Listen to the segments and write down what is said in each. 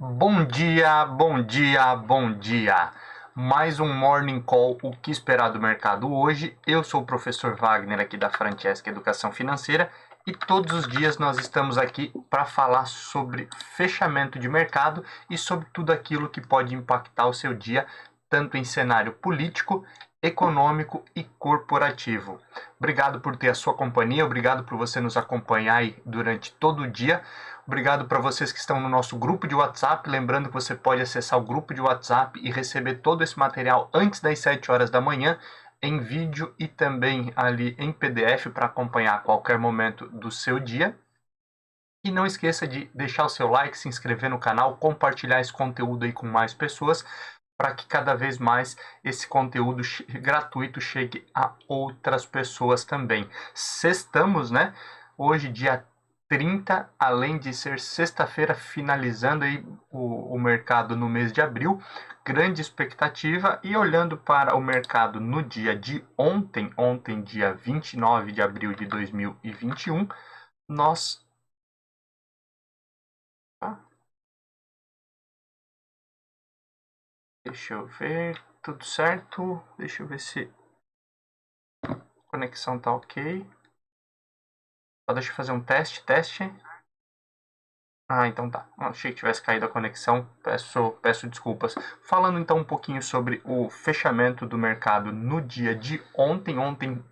Bom dia, bom dia, bom dia. Mais um Morning Call, o que esperar do mercado hoje. Eu sou o professor Wagner aqui da Francesca Educação Financeira e todos os dias nós estamos aqui para falar sobre fechamento de mercado e sobre tudo aquilo que pode impactar o seu dia, tanto em cenário político, econômico e corporativo. Obrigado por ter a sua companhia, obrigado por você nos acompanhar aí durante todo o dia. Obrigado para vocês que estão no nosso grupo de WhatsApp. Lembrando que você pode acessar o grupo de WhatsApp e receber todo esse material antes das 7 horas da manhã, em vídeo e também ali em PDF para acompanhar a qualquer momento do seu dia. E não esqueça de deixar o seu like, se inscrever no canal, compartilhar esse conteúdo aí com mais pessoas, para que cada vez mais esse conteúdo gratuito chegue a outras pessoas também. Sextamos, né? Hoje, dia 30, além de ser sexta-feira, finalizando aí o mercado no mês de abril, grande expectativa. E olhando para o mercado no dia de ontem, dia 29 de abril de 2021, nós... Deixa eu ver, tudo certo? Deixa eu ver se a conexão tá ok. Só deixa eu fazer um teste. Ah, então tá. Achei que tivesse caído a conexão, peço desculpas. Falando então um pouquinho sobre o fechamento do mercado no dia de ontem,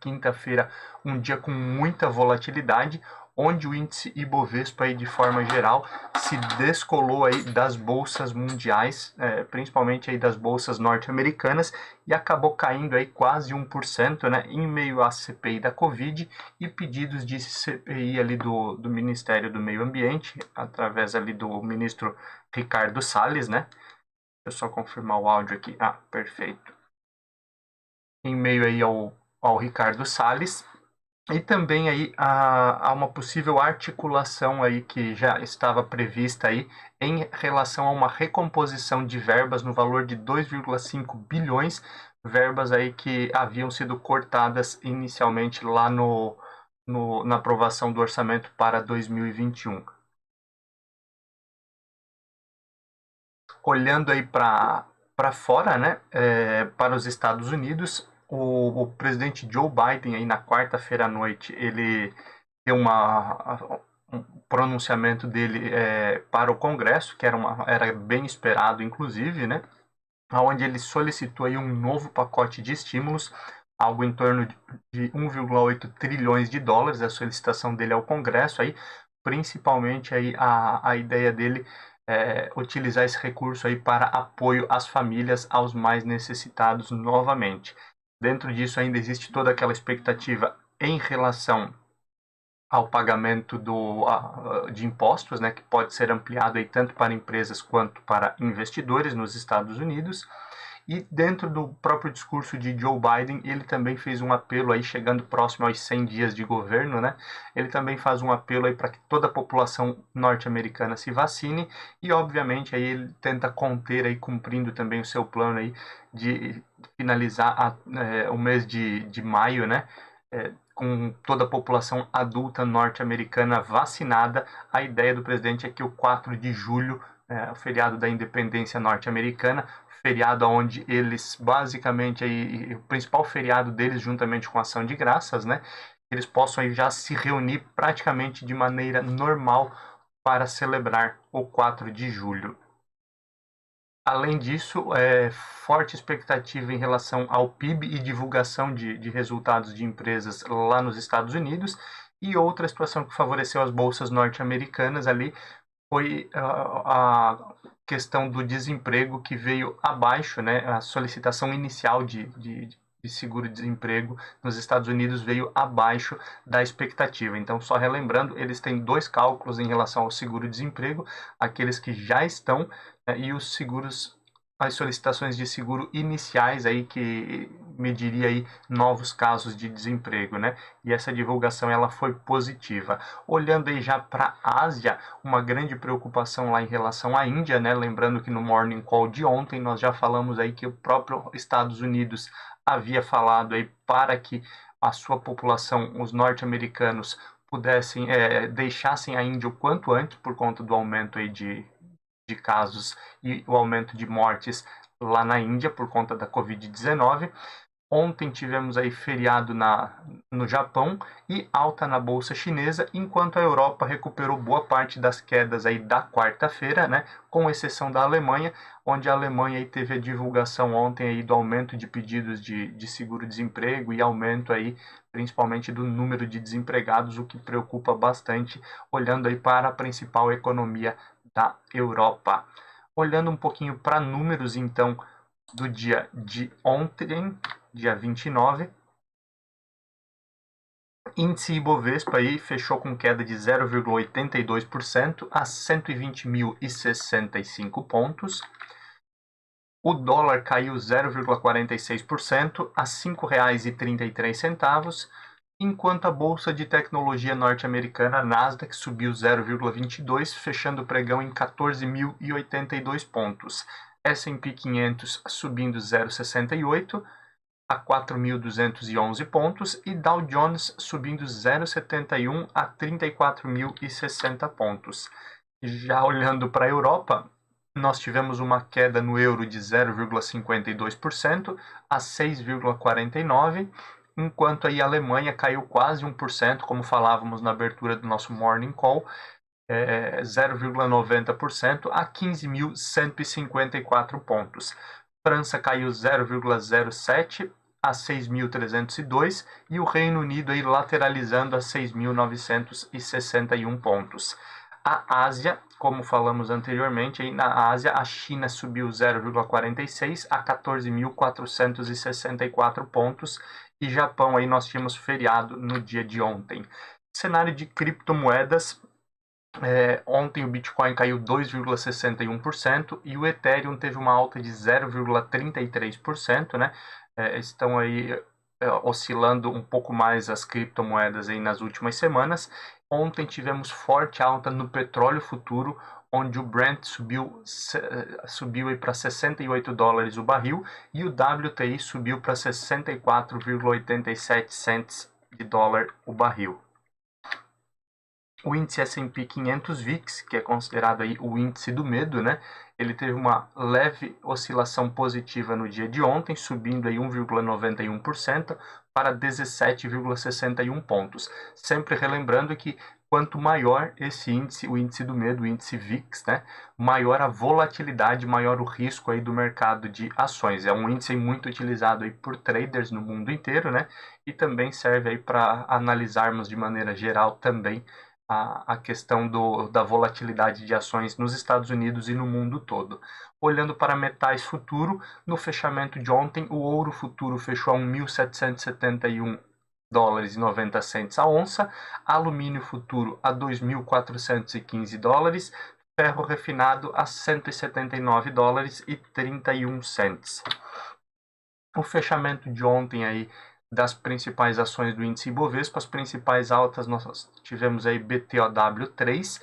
quinta-feira, um dia com muita volatilidade, onde o índice Ibovespa aí, de forma geral, se descolou aí das bolsas mundiais, principalmente aí das bolsas norte-americanas, e acabou caindo aí quase 1%, né, em meio à CPI da Covid e pedidos de CPI ali do Ministério do Meio Ambiente, através ali do ministro Ricardo Salles, né? Deixa eu só confirmar o áudio aqui. Ah, perfeito. Em meio aí ao Ricardo Salles, e também aí há uma possível articulação aí que já estava prevista aí em relação a uma recomposição de verbas no valor de 2,5 bilhões, verbas aí que haviam sido cortadas inicialmente lá na aprovação do orçamento para 2021. Olhando aí para fora, né, para os Estados Unidos, o presidente Joe Biden aí na quarta-feira à noite ele deu um pronunciamento dele para o Congresso, que era bem esperado, inclusive, né, onde ele solicitou aí um novo pacote de estímulos, algo em torno de 1,8 trilhões de dólares, a solicitação dele ao Congresso, aí, principalmente aí a ideia dele utilizar esse recurso aí para apoio às famílias, aos mais necessitados novamente. Dentro disso ainda existe toda aquela expectativa em relação ao pagamento de impostos, né, que pode ser ampliado aí tanto para empresas quanto para investidores nos Estados Unidos. E dentro do próprio discurso de Joe Biden, ele também fez um apelo aí, chegando próximo aos 100 dias de governo, né? Ele também faz um apelo aí para que toda a população norte-americana se vacine e, obviamente, aí ele tenta conter aí, cumprindo também o seu plano aí de finalizar o mês de maio, né? Com toda a população adulta norte-americana vacinada. A ideia do presidente é que o 4 de julho, o feriado da independência norte-americana, feriado onde eles basicamente aí, o principal feriado deles juntamente com a ação de graças, né, eles possam aí já se reunir praticamente de maneira normal para celebrar o 4 de julho. Além disso, forte expectativa em relação ao PIB e divulgação de resultados de empresas lá nos Estados Unidos. E outra situação que favoreceu as bolsas norte-americanas ali foi a questão do desemprego, que veio abaixo, né? A solicitação inicial de seguro-desemprego nos Estados Unidos veio abaixo da expectativa. Então, só relembrando, eles têm dois cálculos em relação ao seguro-desemprego, aqueles que já estão, e os seguros, as solicitações de seguro iniciais aí que mediria aí novos casos de desemprego, né? E essa divulgação ela foi positiva. Olhando aí já para a Ásia, uma grande preocupação lá em relação à Índia, né? Lembrando que no Morning Call de ontem nós já falamos aí que o próprio Estados Unidos havia falado aí para que a sua população, os norte-americanos, pudessem deixassem a Índia o quanto antes por conta do aumento aí de de casos e o aumento de mortes lá na Índia por conta da Covid-19. Ontem tivemos aí feriado no Japão e alta na bolsa chinesa, enquanto a Europa recuperou boa parte das quedas aí da quarta-feira, né, com exceção da Alemanha, onde a Alemanha aí teve a divulgação ontem aí do aumento de pedidos de seguro-desemprego e aumento aí principalmente do número de desempregados, o que preocupa bastante, olhando aí para a principal economia da Europa. Olhando um pouquinho para números, então, do dia de ontem, dia 29, índice Ibovespa aí fechou com queda de 0,82% a 120.065 pontos. O dólar caiu 0,46% a R$ 5,33, enquanto a bolsa de tecnologia norte-americana Nasdaq subiu 0,22%, fechando o pregão em 14.082 pontos. S&P 500 subindo 0,68% a 4.211 pontos e Dow Jones subindo 0,71 a 34.060 pontos. Já olhando para a Europa, nós tivemos uma queda no euro de 0,52% a 6,49%, enquanto aí a Alemanha caiu quase 1%, como falávamos na abertura do nosso Morning Call, 0,90% a 15.154 pontos. França caiu 0,07% a 6.302 e o Reino Unido aí lateralizando a 6.961 pontos. A Ásia, como falamos anteriormente, aí na Ásia a China subiu 0,46 a 14.464 pontos e Japão aí nós tínhamos feriado no dia de ontem. Cenário de criptomoedas, ontem o Bitcoin caiu 2,61% e o Ethereum teve uma alta de 0,33%, né? Estão aí oscilando um pouco mais as criptomoedas aí nas últimas semanas. Ontem tivemos forte alta no petróleo futuro, onde o Brent subiu para $68 o barril e o WTI subiu para 64,87 cents de dólar o barril. O índice S&P 500 VIX, que é considerado aí o índice do medo, né? Ele teve uma leve oscilação positiva no dia de ontem, subindo aí 1,91% para 17,61 pontos. Sempre relembrando que quanto maior esse índice, o índice do medo, o índice VIX, né, maior a volatilidade, maior o risco aí do mercado de ações. É um índice muito utilizado aí por traders no mundo inteiro, né? E também serve aí para analisarmos de maneira geral também a questão da volatilidade de ações nos Estados Unidos e no mundo todo. Olhando para metais futuro, no fechamento de ontem, o ouro futuro fechou a 1.771 dólares e 90 cents a onça, alumínio futuro a 2.415 dólares, ferro refinado a 179 dólares e 31 cents. O fechamento de ontem aí das principais ações do índice Ibovespa, as principais altas nós tivemos aí BTOW3,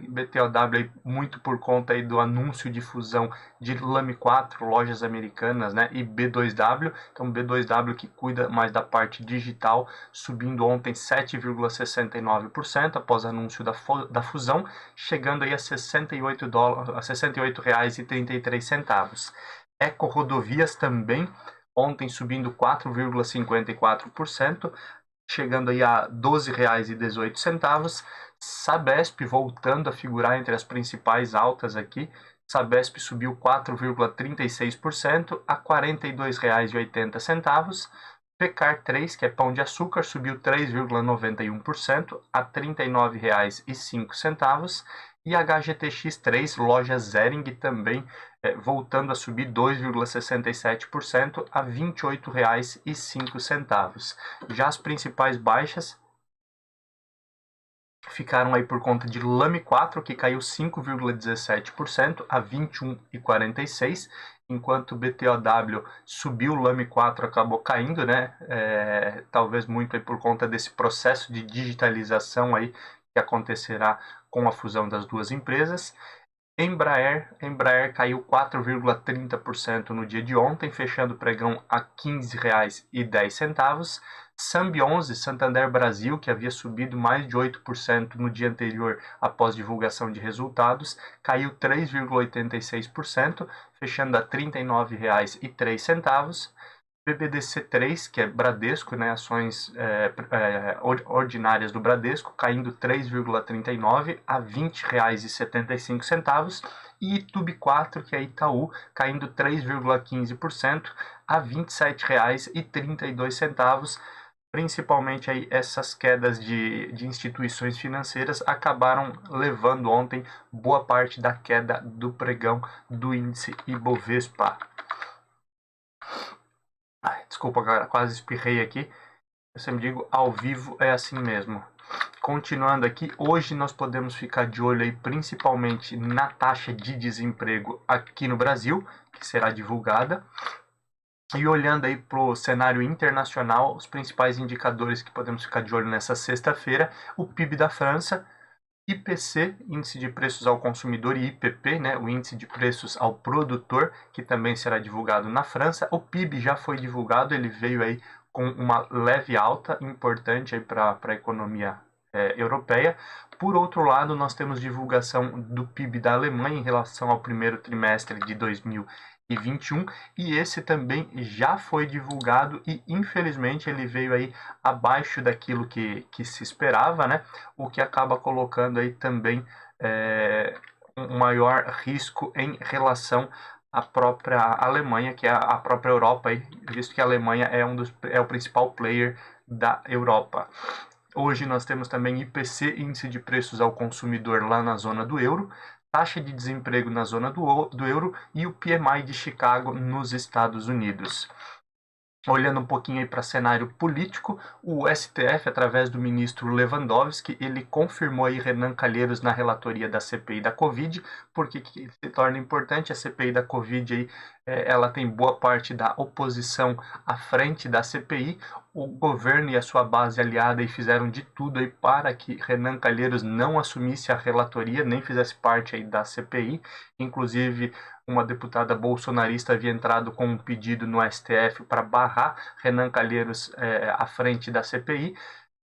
BTOW aí muito por conta aí do anúncio de fusão de Lame4, lojas americanas, né, e B2W, então B2W que cuida mais da parte digital, subindo ontem 7,69% após anúncio da fusão, chegando aí a R$68,33. Eco Rodovias também ontem subindo 4,54%, chegando aí a R$ 12,18. Sabesp voltando a figurar entre as principais altas aqui. Sabesp subiu 4,36% a R$ 42,80. Pecar 3, que é pão de açúcar, subiu 3,91% a R$ 39,05. E HGTX3, loja Zering, também voltando a subir 2,67% a R$ 28,05. Já as principais baixas ficaram aí por conta de Lame4, que caiu 5,17% a R$ 21,46, enquanto BTOW subiu, o Lame4 acabou caindo, né? Talvez muito aí por conta desse processo de digitalização aí que acontecerá com a fusão das duas empresas. Embraer caiu 4,30% no dia de ontem, fechando o pregão a R$ 15,10. Sambi11, Santander Brasil, que havia subido mais de 8% no dia anterior após divulgação de resultados, caiu 3,86%, fechando a R$ 39,03. BBDC3, que é Bradesco, né, ações ordinárias do Bradesco, caindo 3,39 a R$ 20,75. E Tube4, que é Itaú, caindo 3,15% a R$ 27,32. Principalmente aí essas quedas de instituições financeiras acabaram levando ontem boa parte da queda do pregão do índice Ibovespa. Desculpa, galera, quase espirrei aqui. Eu sempre digo, ao vivo é assim mesmo. Continuando aqui, hoje nós podemos ficar de olho aí principalmente na taxa de desemprego aqui no Brasil, que será divulgada. E olhando aí para o cenário internacional, os principais indicadores que podemos ficar de olho nessa sexta-feira, o PIB da França, IPC, Índice de Preços ao Consumidor, e IPP, né, o Índice de Preços ao Produtor, que também será divulgado na França. O PIB já foi divulgado, ele veio aí com uma leve alta importante para a economia europeia. Por outro lado, nós temos divulgação do PIB da Alemanha em relação ao primeiro trimestre de 2021, e esse também já foi divulgado e infelizmente ele veio aí abaixo daquilo que se esperava, né? O que acaba colocando aí também um maior risco em relação à própria Alemanha, que é a própria Europa, aí, visto que a Alemanha é o principal player da Europa. Hoje nós temos também IPC, Índice de Preços ao Consumidor lá na zona do euro, taxa de desemprego na zona do euro e o PMI de Chicago nos Estados Unidos. Olhando um pouquinho aí para cenário político, o STF, através do ministro Lewandowski, ele confirmou aí Renan Calheiros na relatoria da CPI da Covid. Porque que se torna importante a CPI da Covid aí, ela tem boa parte da oposição à frente da CPI. O governo e a sua base aliada aí fizeram de tudo aí para que Renan Calheiros não assumisse a relatoria, nem fizesse parte aí da CPI. Inclusive, uma deputada bolsonarista havia entrado com um pedido no STF para barrar Renan Calheiros à frente da CPI.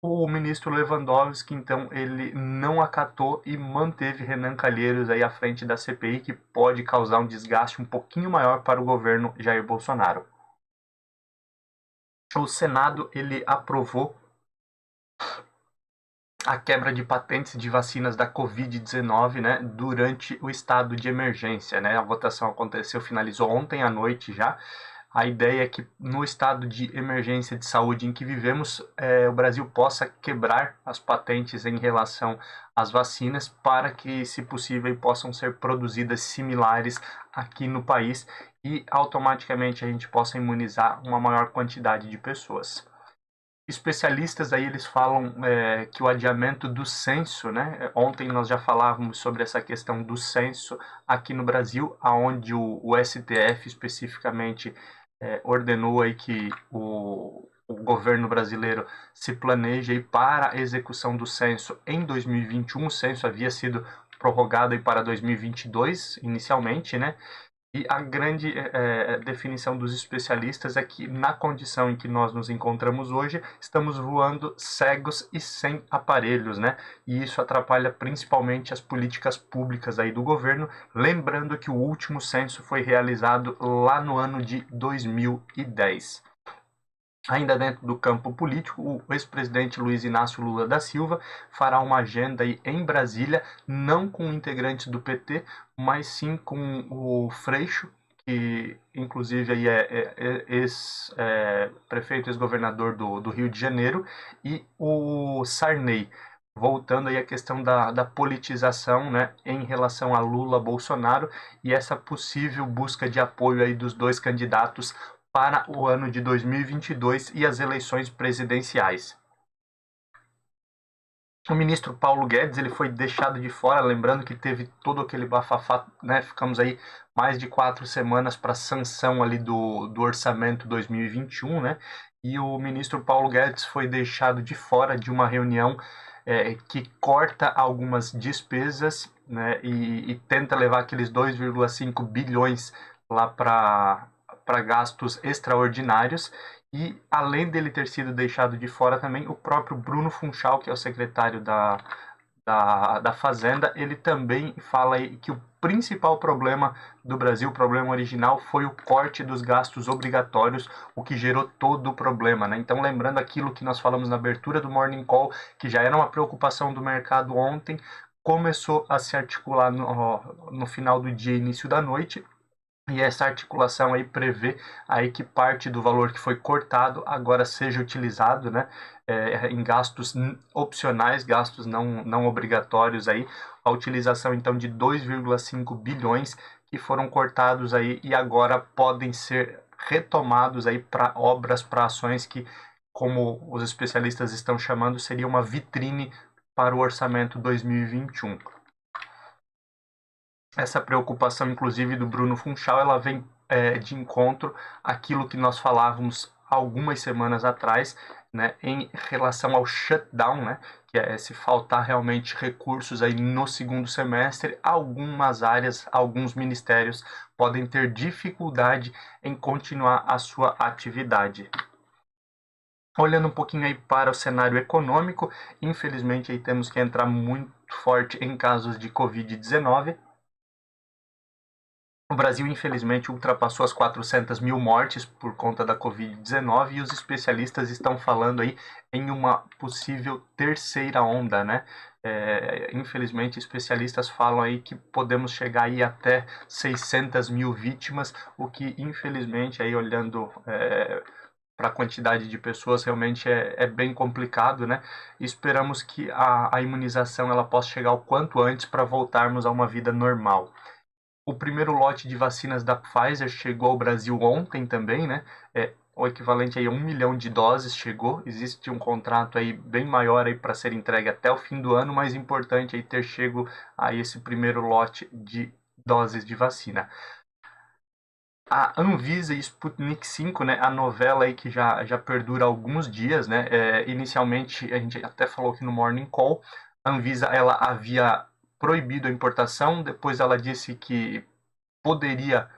O ministro Lewandowski, então, ele não acatou e manteve Renan Calheiros aí à frente da CPI, que pode causar um desgaste um pouquinho maior para o governo Jair Bolsonaro. O Senado, ele aprovou a quebra de patentes de vacinas da Covid-19, né, durante o estado de emergência, né? A votação finalizou ontem à noite já. A ideia é que no estado de emergência de saúde em que vivemos, o Brasil possa quebrar as patentes em relação às vacinas para que, se possível, possam ser produzidas similares aqui no país e automaticamente a gente possa imunizar uma maior quantidade de pessoas. Especialistas aí eles falam que o adiamento do censo, né? Ontem nós já falávamos sobre essa questão do censo aqui no Brasil, aonde o STF especificamente ordenou aí que o governo brasileiro se planeje aí para a execução do censo em 2021. O censo havia sido prorrogado aí para 2022 inicialmente, né? E a grande definição dos especialistas é que, na condição em que nós nos encontramos hoje, estamos voando cegos e sem aparelhos, né? E isso atrapalha principalmente as políticas públicas aí do governo. Lembrando que o último censo foi realizado lá no ano de 2010. Ainda dentro do campo político, o ex-presidente Luiz Inácio Lula da Silva fará uma agenda aí em Brasília, não com integrantes do PT, mas sim com o Freixo, que inclusive aí é ex-prefeito, ex-governador do Rio de Janeiro, e o Sarney. Voltando aí à questão da politização, né, em relação a Lula, Bolsonaro, e essa possível busca de apoio aí dos dois candidatos para o ano de 2022 e as eleições presidenciais. O ministro Paulo Guedes ele foi deixado de fora, lembrando que teve todo aquele bafafá, né? Ficamos aí mais de 4 semanas para sanção ali do orçamento 2021, né? E o ministro Paulo Guedes foi deixado de fora de uma reunião que corta algumas despesas, né, e tenta levar aqueles 2,5 bilhões lá para gastos extraordinários. E além dele ter sido deixado de fora também, o próprio Bruno Funchal, que é o secretário da Fazenda, ele também fala aí que o principal problema do Brasil, o problema original, foi o corte dos gastos obrigatórios, o que gerou todo o problema, né? Então, lembrando aquilo que nós falamos na abertura do Morning Call, que já era uma preocupação do mercado ontem, começou a se articular no final do dia, início da noite, e essa articulação aí prevê aí que parte do valor que foi cortado agora seja utilizado, né, em gastos opcionais, gastos não obrigatórios aí, a utilização então de 2,5 bilhões que foram cortados aí e agora podem ser retomados aí para obras, para ações que, como os especialistas estão chamando, seria uma vitrine para o orçamento 2021. Essa preocupação, inclusive, do Bruno Funchal, ela vem de encontro àquilo que nós falávamos algumas semanas atrás, né, em relação ao shutdown, né, que é se faltar realmente recursos aí no segundo semestre, algumas áreas, alguns ministérios podem ter dificuldade em continuar a sua atividade. Olhando um pouquinho aí para o cenário econômico, infelizmente aí temos que entrar muito forte em casos de Covid-19. O Brasil, infelizmente, ultrapassou as 400 mil mortes por conta da Covid-19 e os especialistas estão falando aí em uma possível terceira onda, né? Infelizmente, especialistas falam aí que podemos chegar aí até 600 mil vítimas, o que, infelizmente, aí olhando para a quantidade de pessoas, realmente é bem complicado, né? E esperamos que a imunização ela possa chegar o quanto antes para voltarmos a uma vida normal. O primeiro lote de vacinas da Pfizer chegou ao Brasil ontem também, né? O equivalente aí a 1 milhão de doses chegou. Existe um contrato aí bem maior aí para ser entregue até o fim do ano, mas importante aí ter chego a esse primeiro lote de doses de vacina. A Anvisa e Sputnik V, né, a novela aí que já perdura alguns dias, né, inicialmente a gente até falou aqui no Morning Call, a Anvisa ela havia proibido a importação, depois ela disse que poderia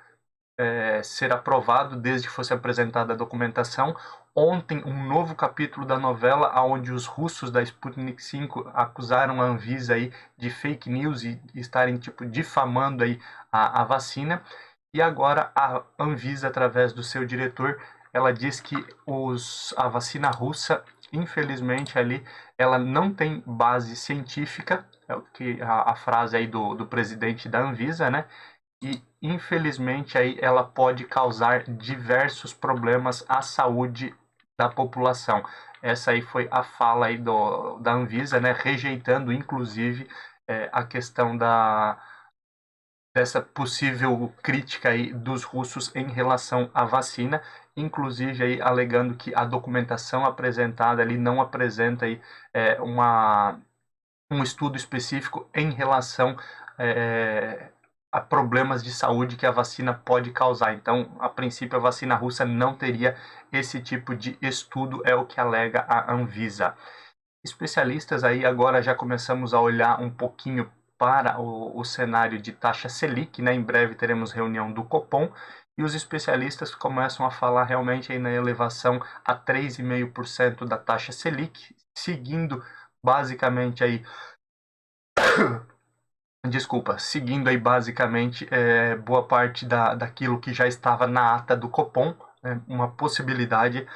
ser aprovado desde que fosse apresentada a documentação. Ontem, um novo capítulo da novela, onde os russos da Sputnik V acusaram a Anvisa aí de fake news e estarem tipo difamando aí a vacina. E agora a Anvisa, através do seu diretor, ela diz que a vacina russa, infelizmente ali, ela não tem base científica, é o que a frase aí do presidente da Anvisa, né? E infelizmente aí ela pode causar diversos problemas à saúde da população. Essa aí foi a fala aí da Anvisa, né? Rejeitando inclusive a questão dessa possível crítica aí dos russos em relação à vacina, inclusive aí alegando que a documentação apresentada ali não apresenta aí um estudo específico em relação a problemas de saúde que a vacina pode causar. Então, a princípio, a vacina russa não teria esse tipo de estudo, é o que alega a Anvisa. Especialistas aí agora já começamos a olhar um pouquinho para o cenário de taxa Selic, né? Em breve teremos reunião do Copom e os especialistas começam a falar realmente aí na elevação a 3,5% da taxa Selic, seguindo basicamente aí seguindo aí basicamente boa parte daquilo que já estava na ata do Copom, né? Uma possibilidade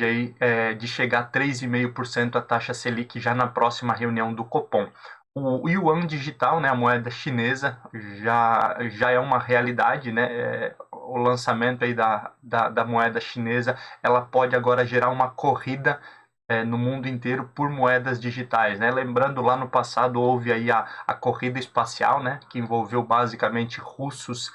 aí de chegar a 3,5% a taxa Selic já na próxima reunião do Copom. O Yuan digital, né, a moeda chinesa, já é uma realidade, né? O lançamento aí da moeda chinesa, ela pode agora gerar uma corrida no mundo inteiro por moedas digitais, né? Lembrando, lá no passado houve aí a corrida espacial, né? Que envolveu basicamente russos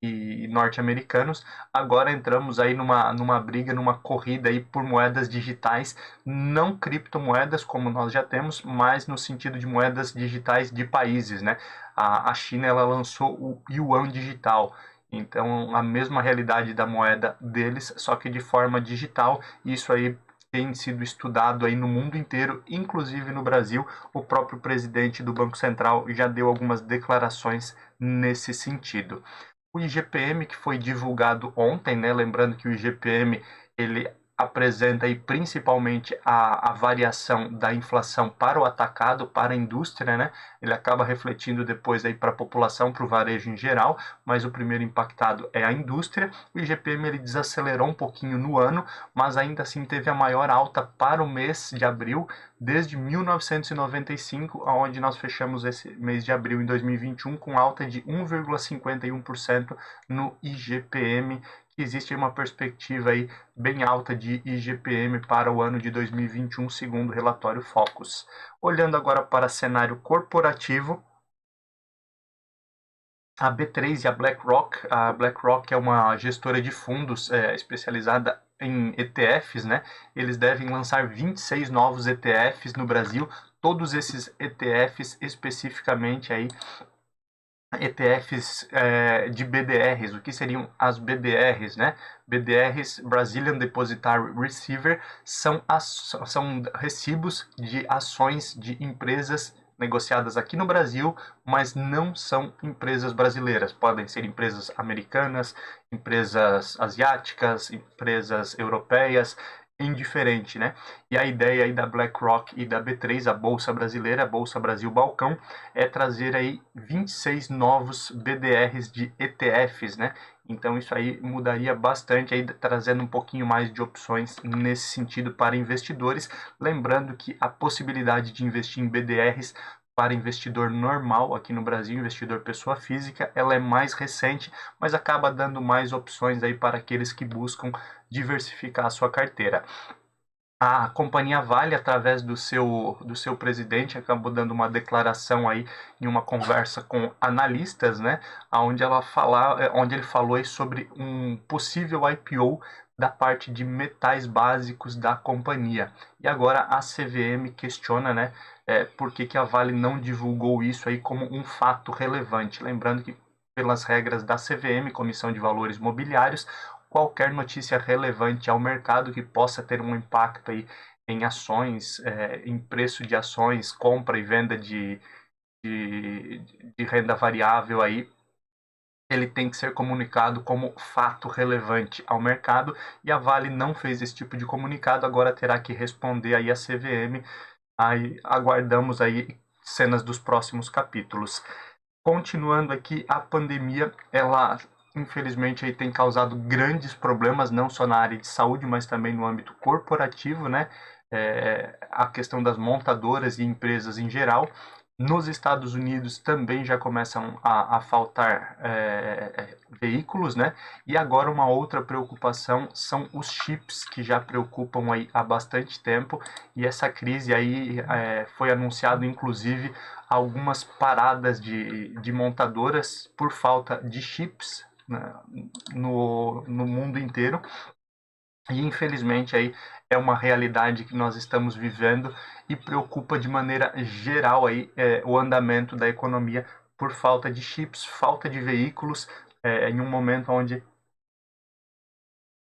e norte-americanos. Agora entramos aí numa briga, numa corrida aí por moedas digitais, não criptomoedas como nós já temos, mas no sentido de moedas digitais de países, né? A China ela lançou o Yuan digital. Então, a mesma realidade da moeda deles, só que de forma digital. Isso aí tem sido estudado aí no mundo inteiro, inclusive no Brasil. O próprio presidente do Banco Central já deu algumas declarações nesse sentido. O IGPM, que foi divulgado ontem, né? Lembrando que o IGPM ele apresenta aí principalmente a variação da inflação para o atacado, para a indústria, né? Ele acaba refletindo depois aí para a população, para o varejo em geral, mas o primeiro impactado é a indústria. O IGPM ele desacelerou um pouquinho no ano, mas ainda assim teve a maior alta para o mês de abril desde 1995, onde nós fechamos esse mês de abril em 2021 com alta de 1,51% no IGPM, que existe uma perspectiva aí bem alta de IGPM para o ano de 2021, segundo o relatório Focus. Olhando agora para cenário corporativo, a B3 e a BlackRock é uma gestora de fundos especializada em ETFs, né? Eles devem lançar 26 novos ETFs no Brasil, todos esses ETFs especificamente aí ETFs de BDRs. O que seriam as BDRs, né? BDRs, Brazilian Depositary Receiver, são recibos de ações de empresas negociadas aqui no Brasil, mas não são empresas brasileiras. Podem ser empresas americanas, empresas asiáticas, empresas europeias, indiferente, né? E a ideia aí da BlackRock e da B3, a Bolsa Brasileira, a Bolsa Brasil Balcão, é trazer aí 26 novos BDRs de ETFs, né? Então isso aí mudaria bastante, aí, trazendo um pouquinho mais de opções nesse sentido para investidores. Lembrando que a possibilidade de investir em BDRs para investidor normal aqui no Brasil, investidor pessoa física, ela é mais recente, mas acaba dando mais opções aí para aqueles que buscam diversificar a sua carteira. A companhia Vale, através do seu presidente, acabou dando uma declaração aí em uma conversa com analistas, né, onde ele falou aí sobre um possível IPO da parte de metais básicos da companhia. E agora a CVM questiona, né, por que a Vale não divulgou isso aí como um fato relevante. Lembrando que, pelas regras da CVM, Comissão de Valores Mobiliários, qualquer notícia relevante ao mercado que possa ter um impacto aí em ações, em preço de ações, compra e venda de renda variável aí, ele tem que ser comunicado como fato relevante ao mercado, e a Vale não fez esse tipo de comunicado, agora terá que responder aí a CVM. Aí aguardamos aí cenas dos próximos capítulos. Continuando aqui, a pandemia, ela infelizmente aí tem causado grandes problemas, não só na área de saúde, mas também no âmbito corporativo, né? A questão das montadoras e empresas em geral. Nos Estados Unidos também já começam a faltar veículos, né? E agora uma outra preocupação são os chips, que já preocupam aí há bastante tempo, e essa crise aí foi anunciado inclusive algumas paradas de montadoras por falta de chips, né, no mundo inteiro. E infelizmente aí é uma realidade que nós estamos vivendo e preocupa de maneira geral aí o andamento da economia por falta de chips, falta de veículos, em um momento onde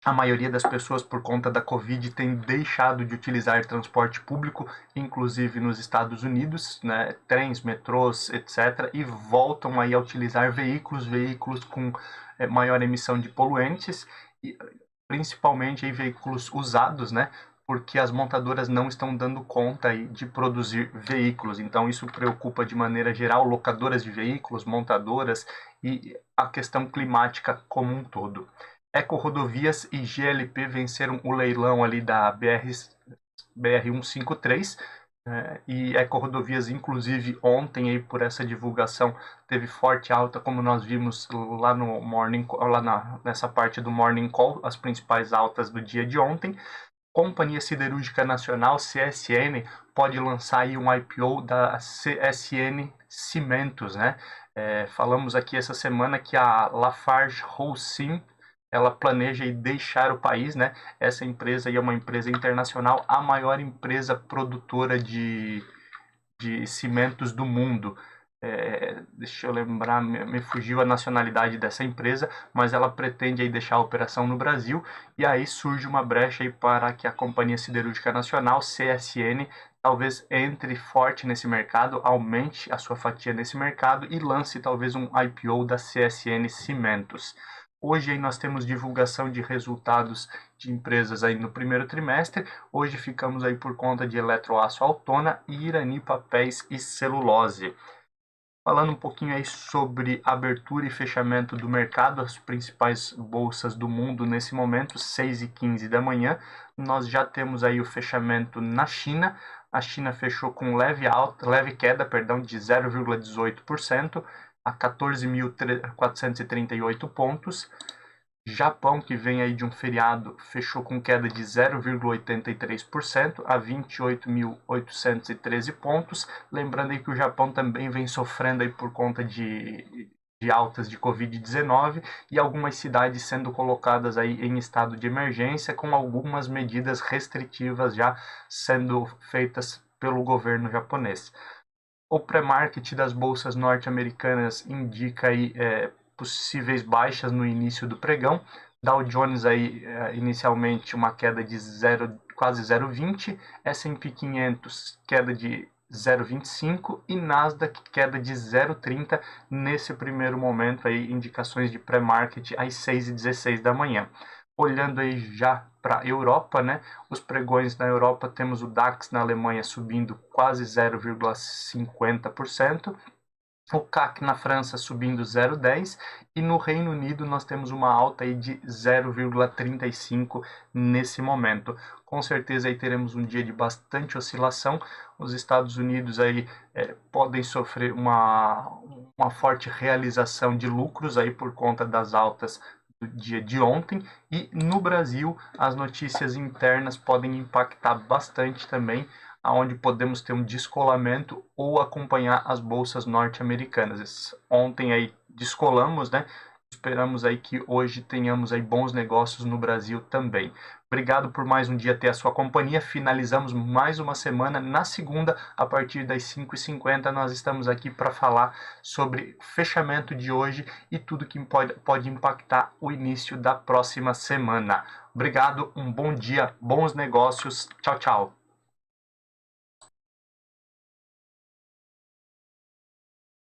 a maioria das pessoas, por conta da Covid, tem deixado de utilizar transporte público, inclusive nos Estados Unidos, né, trens, metrôs, etc., e voltam aí a utilizar veículos com maior emissão de poluentes, e principalmente aí veículos usados, né, porque as montadoras não estão dando conta aí de produzir veículos. Então isso preocupa de maneira geral locadoras de veículos, montadoras e a questão climática como um todo. Ecorodovias e GLP venceram o leilão ali da BR-153, e Ecorodovias, inclusive, ontem, aí, por essa divulgação, teve forte alta, como nós vimos lá no Morning, nessa parte do Morning Call, as principais altas do dia de ontem. Companhia Siderúrgica Nacional, CSN, pode lançar aí um IPO da CSN Cimentos, né? Falamos aqui essa semana que a Lafarge Holcim, ela planeja deixar o país, né? Essa empresa aí é uma empresa internacional, a maior empresa produtora de cimentos do mundo. deixa eu lembrar, me fugiu a nacionalidade dessa empresa, mas ela pretende aí deixar a operação no Brasil, e aí surge uma brecha aí para que a Companhia Siderúrgica Nacional, CSN, talvez entre forte nesse mercado, aumente a sua fatia nesse mercado e lance talvez um IPO da CSN Cimentos. Hoje aí nós temos divulgação de resultados de empresas aí no primeiro trimestre. Hoje ficamos aí por conta de Eletroaço Altona e Irani Papéis e Celulose. Falando um pouquinho aí sobre abertura e fechamento do mercado, as principais bolsas do mundo nesse momento, 6h15 da manhã, nós já temos aí o fechamento na China. A China fechou com leve queda, de 0,18% a 14.438 pontos. Japão, que vem aí de um feriado, fechou com queda de 0,83% a 28.813 pontos. Lembrando aí que o Japão também vem sofrendo aí por conta de altas de Covid-19 e algumas cidades sendo colocadas aí em estado de emergência, com algumas medidas restritivas já sendo feitas pelo governo japonês. O pré-market das bolsas norte-americanas indica aí possíveis baixas no início do pregão. Dow Jones aí inicialmente uma queda de quase 0,20, S&P 500 queda de 0,25 e Nasdaq queda de 0,30 nesse primeiro momento aí, indicações de pré-market às 6h16 da manhã. Olhando aí já para a Europa, né? Os pregões na Europa, temos o DAX na Alemanha subindo quase 0,50%, o CAC na França subindo 0,10% e no Reino Unido nós temos uma alta aí de 0,35% nesse momento. Com certeza aí teremos um dia de bastante oscilação. Os Estados Unidos aí podem sofrer uma forte realização de lucros aí por conta das altas do dia de ontem, e no Brasil as notícias internas podem impactar bastante também, aonde podemos ter um descolamento ou acompanhar as bolsas norte-americanas. Ontem aí descolamos, né? Esperamos aí que hoje tenhamos aí bons negócios no Brasil também. Obrigado por mais um dia ter a sua companhia. Finalizamos mais uma semana. Na segunda, a partir das 5h50, nós estamos aqui para falar sobre o fechamento de hoje e tudo que pode impactar o início da próxima semana. Obrigado, um bom dia, bons negócios. Tchau, tchau.